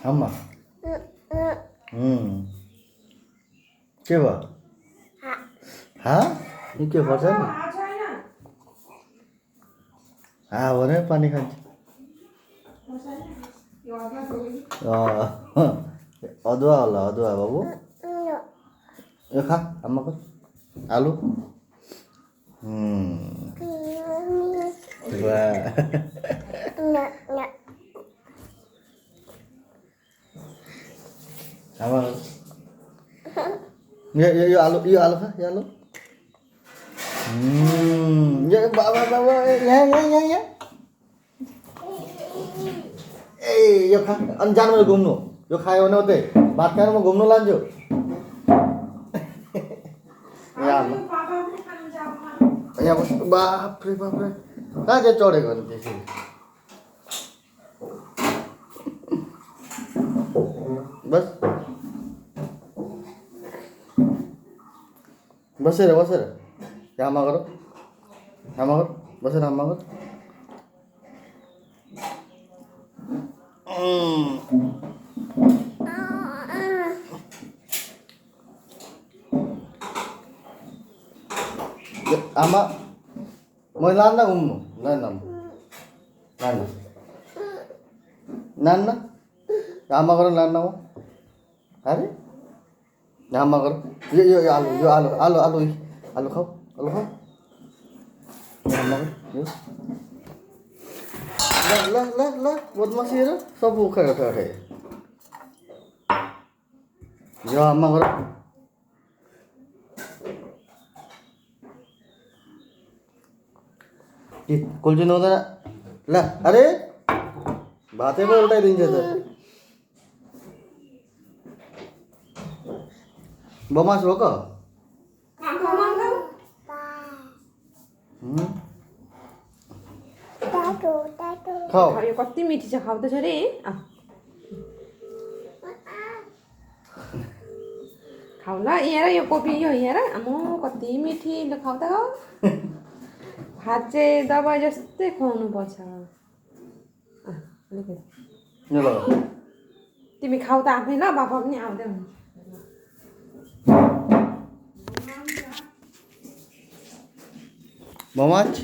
आमा के भयो हाँ यो के पर्छ नि भने पानी खान्छ अदुवा होला अदुवा बाबु यो खा आमाको आलु आमा यो आलु खा यो आलु ये बाबा बाबा यहाँ ए यो खा अनि जानु घुम्नु यो खायो भने उतै भात खाएर म घुम्नु लान्छु यहाँ बाफ्रे बाफ्रे कहाँ चाहिँ चढेको नि त्यसरी बस बसेर बसेर आमा गर बसेर आमा गर आमा मैं लान्न घुम्नु लान्न आमा गर लान्न हो अरे आमा गर यो आलु आलु आलु आलु आलु खाऊ आमा गर ल ल ल बदमासी हेर सब उखायो उठाए यो आमा गर कोल्चिनु हुँदैन ल अरे भातै पो उल्टाइदिन्छ त बमास हो क खाऊ यो कति मिठी छ खाउँदैछ रे खाऊ ल यहाँ यो कोपी यो हेर आम्मो कति मिठी ल खाऊ त खाऊ भात चाहिँ दबाई जस्तै खुवाउनु पर्छ तिमी खाऊ त आफै ल बाबा पनि आउँदै हुनुहुन्छ बमाच